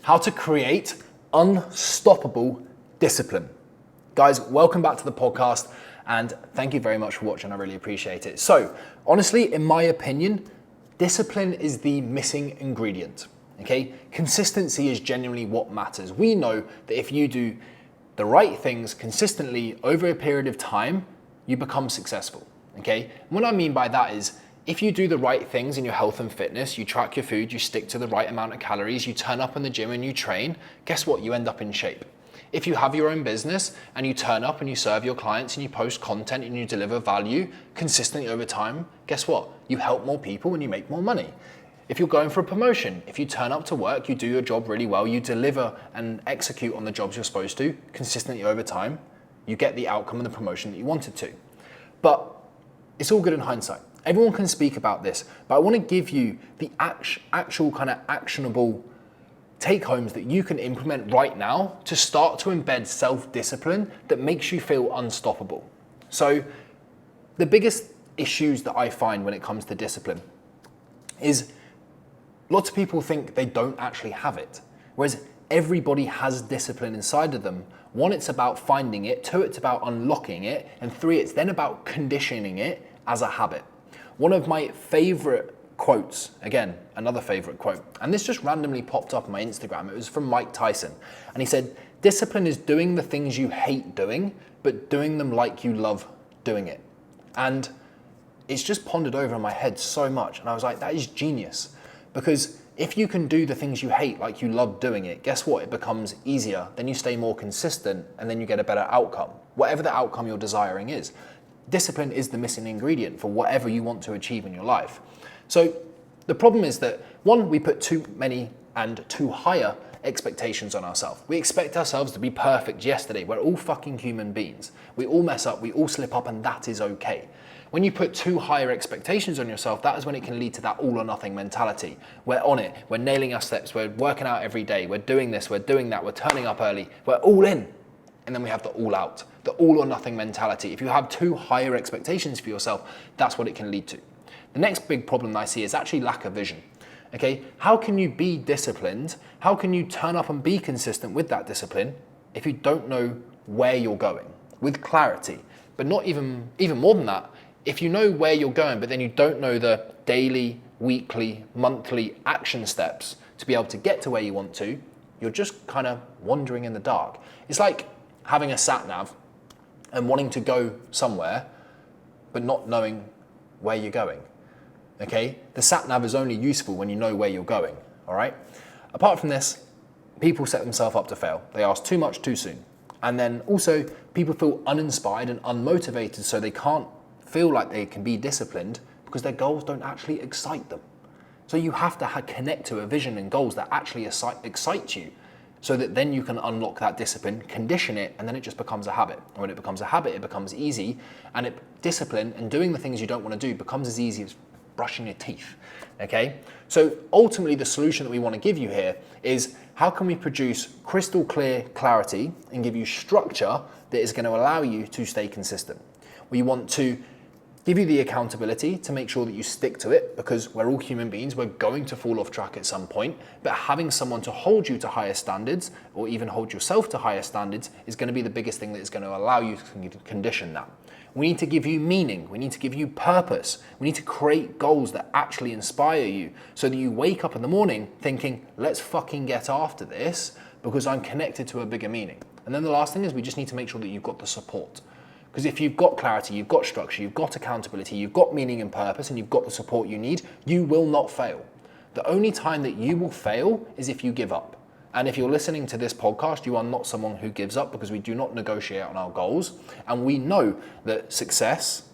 how to create unstoppable discipline. Guys, welcome back to the podcast and thank you very much for watching. I really appreciate it. So honestly, in my opinion, discipline is the missing ingredient, okay? Consistency is genuinely what matters. We know that if you do the right things consistently over a period of time, you become successful, okay? And what I mean by that is, if you do the right things in your health and fitness, you track your food, you stick to the right amount of calories, you turn up in the gym and you train, guess what? You end up in shape. If you have your own business and you turn up and you serve your clients and you post content and you deliver value consistently over time, guess what? You help more people and you make more money. If you're going for a promotion, if you turn up to work, you do your job really well, you deliver and execute on the jobs you're supposed to consistently over time, you get the outcome and the promotion that you wanted to. But it's all good in hindsight. Everyone can speak about this, but I want to give you the actual kind of actionable take homes that you can implement right now to start to embed self-discipline that makes you feel unstoppable. So the biggest issues that I find when it comes to discipline is lots of people think they don't actually have it, whereas everybody has discipline inside of them. One, it's about finding it. Two, it's about unlocking it. And three, it's then about conditioning it as a habit. One of my favorite quotes, again, another favorite quote, and this just randomly popped up on my Instagram. It was from Mike Tyson. And he said, discipline is doing the things you hate doing, but doing them like you love doing it. And it's just pondered over in my head so much. And I was like, that is genius. Because if you can do the things you hate like you love doing it, guess what? It becomes easier. Then you stay more consistent and then you get a better outcome, whatever the outcome you're desiring is. Discipline is the missing ingredient for whatever you want to achieve in your life. So the problem is that, one, we put too many and too higher expectations on ourselves. We expect ourselves to be perfect yesterday. We're all fucking human beings. We all mess up, we all slip up, and that is okay. When you put too higher expectations on yourself, that is when it can lead to that all or nothing mentality. We're on it, we're nailing our steps, we're working out every day, we're doing this, we're doing that, we're turning up early, we're all in. And then we have the all out, the all or nothing mentality. If you have too higher expectations for yourself, that's what it can lead to. The next big problem I see is actually lack of vision. Okay, how can you be disciplined? How can you turn up and be consistent with that discipline if you don't know where you're going with clarity? But not even more than that, if you know where you're going, but then you don't know the daily, weekly, monthly action steps to be able to get to where you want to, you're just kind of wandering in the dark. It's like having a sat nav and wanting to go somewhere, but not knowing where you're going. Okay? The sat nav is only useful when you know where you're going, all right? Apart from this, people set themselves up to fail. They ask too much too soon. And then also, people feel uninspired and unmotivated, so they can't feel like they can be disciplined because their goals don't actually excite them. So you have to connect to a vision and goals that actually excite you, so that then you can unlock that discipline, condition it, and then it just becomes a habit. And when it becomes a habit, it becomes easy, and discipline and doing the things you don't want to do becomes as easy as brushing your teeth, okay? So ultimately the solution that we want to give you here is, how can we produce crystal clear clarity and give you structure that is going to allow you to stay consistent? We want to give you the accountability to make sure that you stick to it, because we're all human beings, we're going to fall off track at some point, but having someone to hold you to higher standards, or even hold yourself to higher standards, is going to be the biggest thing that is going to allow you to condition that. We need to give you meaning, we need to give you purpose, we need to create goals that actually inspire you, so that you wake up in the morning thinking, let's fucking get after this, because I'm connected to a bigger meaning. And then the last thing is, we just need to make sure that you've got the support. Because if you've got clarity, you've got structure, you've got accountability, you've got meaning and purpose, and you've got the support you need, you will not fail. The only time that you will fail is if you give up. And if you're listening to this podcast, you are not someone who gives up, because we do not negotiate on our goals. And we know that success,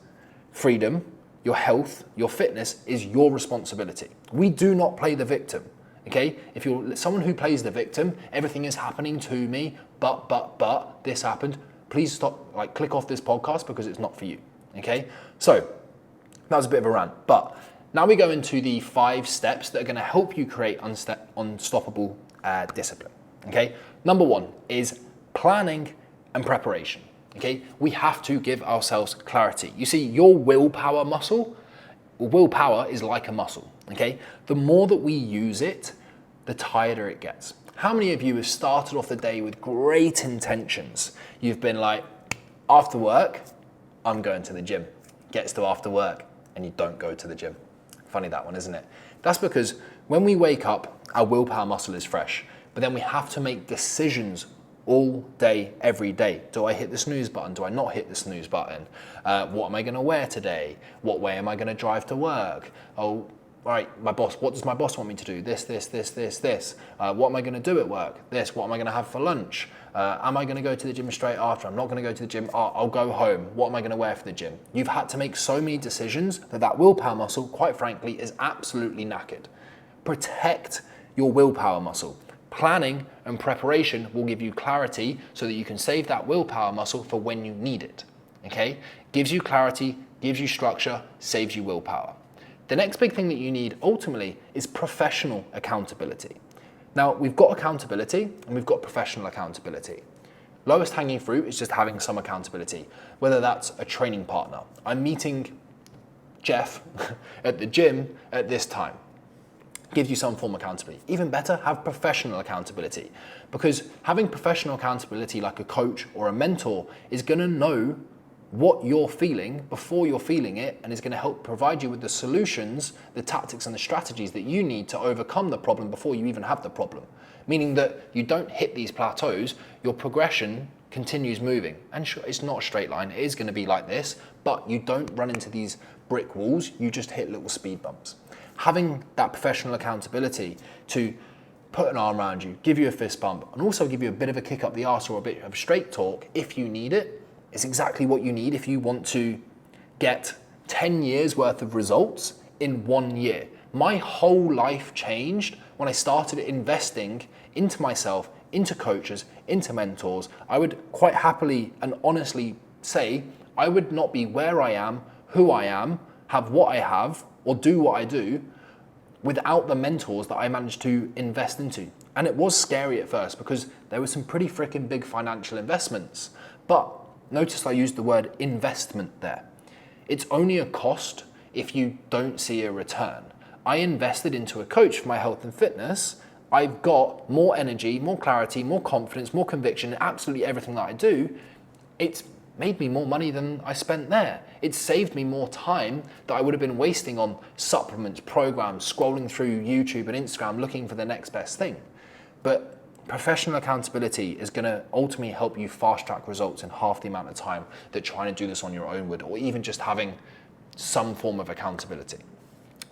freedom, your health, your fitness is your responsibility. We do not play the victim. Okay? If you're someone who plays the victim, everything is happening to me, but this happened, please stop, click off this podcast, because it's not for you, okay? So that was a bit of a rant, but now we go into the 5 steps that are gonna help you create unstoppable discipline, okay? Number 1 is planning and preparation, okay? We have to give ourselves clarity. You see, your willpower is like a muscle, okay? The more that we use it, the tireder it gets. How many of you have started off the day with great intentions? You've been like, after work, I'm going to the gym. Gets to after work and you don't go to the gym. Funny that one, isn't it? That's because when we wake up, our willpower muscle is fresh, but then we have to make decisions all day, every day. Do I hit the snooze button? Do I not hit the snooze button? What am I gonna wear today? What way am I gonna drive to work? Oh, all right, my boss, what does my boss want me to do? This. What am I gonna do at work? This. What am I gonna have for lunch? Am I gonna go to the gym straight after? I'm not gonna go to the gym. I'll go home. What am I gonna wear for the gym? You've had to make so many decisions that willpower muscle, quite frankly, is absolutely knackered. Protect your willpower muscle. Planning and preparation will give you clarity so that you can save that willpower muscle for when you need it, okay? Gives you clarity, gives you structure, saves you willpower. The next big thing that you need ultimately is professional accountability. Now, we've got accountability and we've got professional accountability. Lowest hanging fruit is just having some accountability, whether that's a training partner. I'm meeting Jeff at the gym at this time. Gives you some form of accountability. Even better, have professional accountability, because having professional accountability like a coach or a mentor is gonna know what you're feeling before you're feeling it, and is gonna help provide you with the solutions, the tactics and the strategies that you need to overcome the problem before you even have the problem. Meaning that you don't hit these plateaus, your progression continues moving. And sure, it's not a straight line, it is gonna be like this, but you don't run into these brick walls, you just hit little speed bumps. Having that professional accountability to put an arm around you, give you a fist bump, and also give you a bit of a kick up the arse or a bit of straight talk if you need it, is exactly what you need if you want to get 10 years worth of results in 1 year. My whole life changed when I started investing into myself, into coaches, into mentors. I would quite happily and honestly say I would not be where I am, who I am, have what I have, or do what I do without the mentors that I managed to invest into. And it was scary at first because there were some pretty freaking big financial investments. But notice I used the word investment there. It's only a cost if you don't see a return. I invested into a coach for my health and fitness. I've got more energy, more clarity, more confidence, more conviction in absolutely everything that I do. It's made me more money than I spent there. It saved me more time that I would have been wasting on supplements, programs, scrolling through YouTube and Instagram looking for the next best thing. But professional accountability is gonna ultimately help you fast track results in half the amount of time that trying to do this on your own would, or even just having some form of accountability.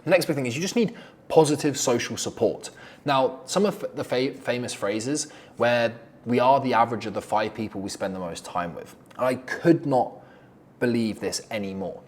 The next big thing is you just need positive social support. Now, some of the famous phrases where we are the average of the 5 people we spend the most time with. And I could not believe this anymore.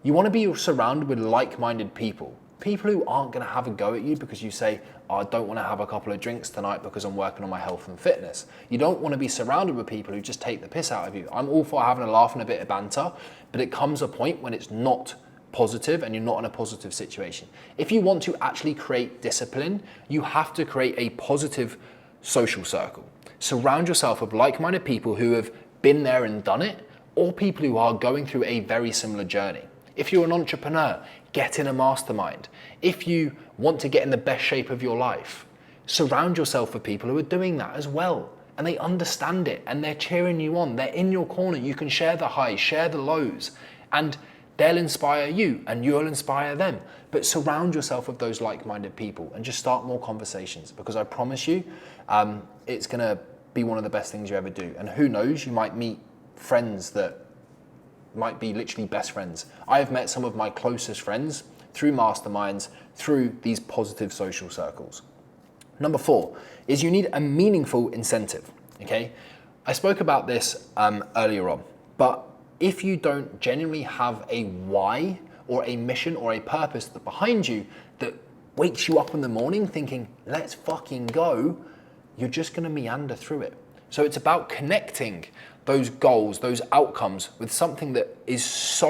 You want to be surrounded with like-minded people. People who aren't going to have a go at you because you say, oh, I don't want to have a couple of drinks tonight because I'm working on my health and fitness. You don't want to be surrounded with people who just take the piss out of you. I'm all for having a laugh and a bit of banter, but it comes a point when it's not positive and you're not in a positive situation. If you want to actually create discipline, you have to create a positive social circle. Surround yourself with like-minded people who have been there and done it, or people who are going through a very similar journey. If you're an entrepreneur, get in a mastermind. If you want to get in the best shape of your life, surround yourself with people who are doing that as well. And they understand it and they're cheering you on. They're in your corner. You can share the highs, share the lows, and they'll inspire you and you'll inspire them. But surround yourself with those like-minded people and just start more conversations, because I promise you, it's gonna be one of the best things you ever do. And who knows, you might meet friends that might be literally best friends. I have met some of my closest friends through masterminds, through these positive social circles. Number 4 is you need a meaningful incentive, okay? I spoke about this earlier on, but if you don't genuinely have a why or a mission or a purpose behind you that wakes you up in the morning thinking, let's fucking go, you're just gonna meander through it. So it's about connecting those goals, those outcomes with something that is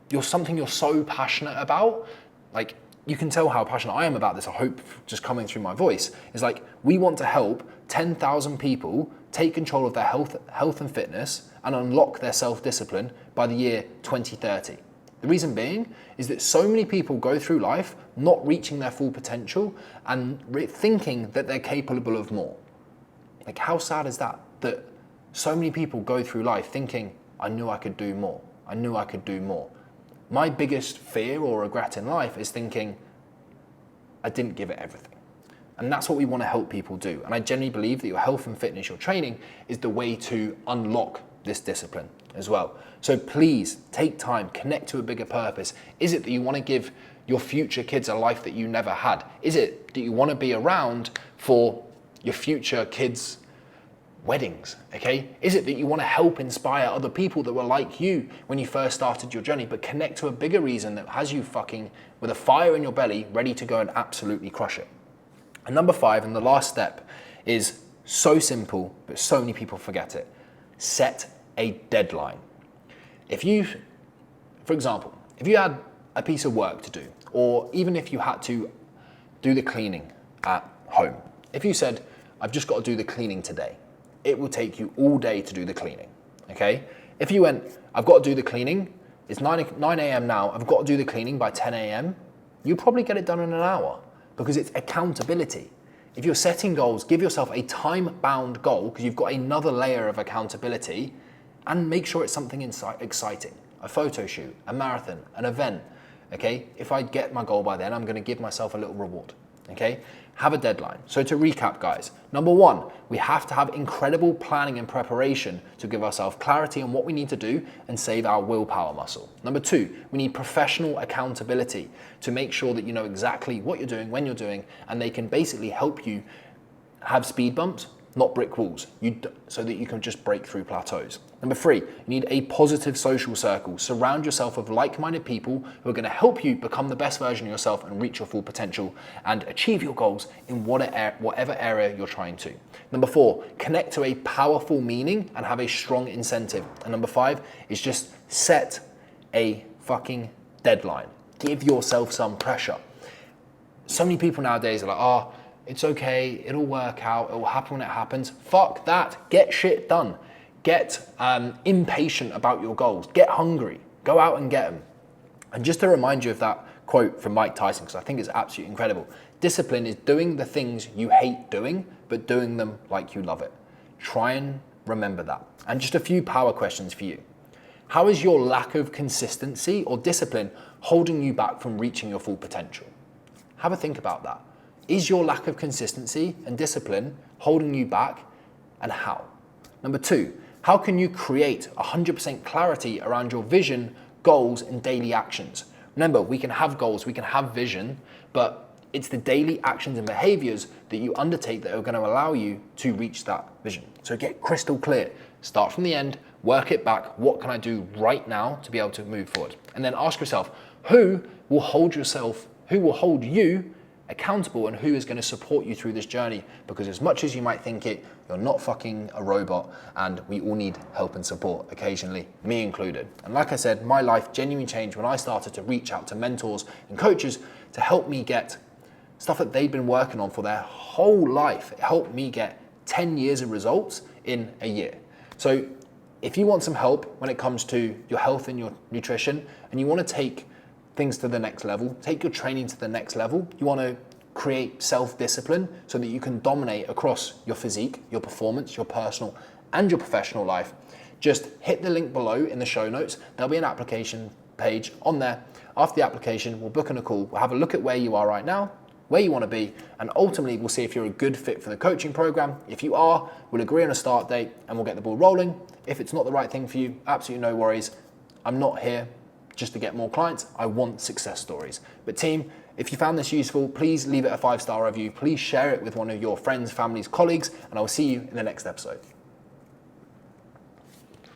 you're so passionate about. Like, you can tell how passionate I am about this, I hope, just coming through my voice. It's like, we want to help 10,000 people take control of their health and fitness and unlock their self-discipline by the year 2030. The reason being is that so many people go through life not reaching their full potential and thinking that they're capable of more. Like, how sad is that? That so many people go through life thinking, I knew I could do more. I knew I could do more. My biggest fear or regret in life is thinking, I didn't give it everything. And that's what we want to help people do. And I genuinely believe that your health and fitness, your training, is the way to unlock this discipline as well. So please take time, connect to a bigger purpose. Is it that you want to give your future kids a life that you never had? Is it that you want to be around for your future kids' weddings, okay? Is it that you want to help inspire other people that were like you when you first started your journey, but connect to a bigger reason that has you fucking with a fire in your belly, ready to go and absolutely crush it? And number 5, and the last step, is so simple, but so many people forget it. Set a deadline. If you, for example, if you had a piece of work to do, or even if you had to do the cleaning at home, if you said, I've just got to do the cleaning today, it will take you all day to do the cleaning, okay? If you went, I've got to do the cleaning, it's 9 a.m. now, I've got to do the cleaning by 10 a.m., you'll probably get it done in an hour, because it's accountability. If you're setting goals, give yourself a time-bound goal, because you've got another layer of accountability, and make sure it's something exciting. A photo shoot, a marathon, an event, okay? If I get my goal by then, I'm gonna give myself a little reward, okay? Have a deadline. So to recap, guys, number 1, we have to have incredible planning and preparation to give ourselves clarity on what we need to do and save our willpower muscle. Number 2, we need professional accountability to make sure that you know exactly what you're doing, when you're doing, and they can basically help you have speed bumps, not brick walls, so that you can just break through plateaus. Number 3, you need a positive social circle. Surround yourself with like-minded people who are going to help you become the best version of yourself and reach your full potential and achieve your goals in whatever area you're trying to. Number 4, connect to a powerful meaning and have a strong incentive. And number 5 is just set a fucking deadline. Give yourself some pressure. So many people nowadays are like, it's okay, it'll work out, it'll happen when it happens. Fuck that, get shit done. Get impatient about your goals, get hungry, go out and get them. And just to remind you of that quote from Mike Tyson, because I think it's absolutely incredible. Discipline is doing the things you hate doing, but doing them like you love it. Try and remember that. And just a few power questions for you. How is your lack of consistency or discipline holding you back from reaching your full potential? Have a think about that. Is your lack of consistency and discipline holding you back, and how? Number 2, how can you create 100% clarity around your vision, goals, and daily actions? Remember, we can have goals, we can have vision, but it's the daily actions and behaviors that you undertake that are going to allow you to reach that vision. So get crystal clear. Start from the end, work it back. What can I do right now to be able to move forward? And then ask yourself, who will hold you accountable, and who is going to support you through this journey? Because as much as you might think it, you're not fucking a robot, and we all need help and support occasionally, me included. And like I said, my life genuinely changed when I started to reach out to mentors and coaches to help me get stuff that they'd been working on for their whole life. It helped me get 10 years of results in a year. So if you want some help when it comes to your health and your nutrition, and you want to take things to the next level, take your training to the next level, you want to create self-discipline so that you can dominate across your physique, your performance, your personal and your professional life, just hit the link below in the show notes. There'll be an application page on there. After the application, we'll book in a call. We'll have a look at where you are right now, where you want to be, and ultimately we'll see if you're a good fit for the coaching program. If you are, we'll agree on a start date and we'll get the ball rolling. If it's not the right thing for you, absolutely no worries. I'm not here just to get more clients. I want success stories. But team, if you found this useful, please leave it a 5-star review. Please share it with one of your friends, families, colleagues, and I will see you in the next episode.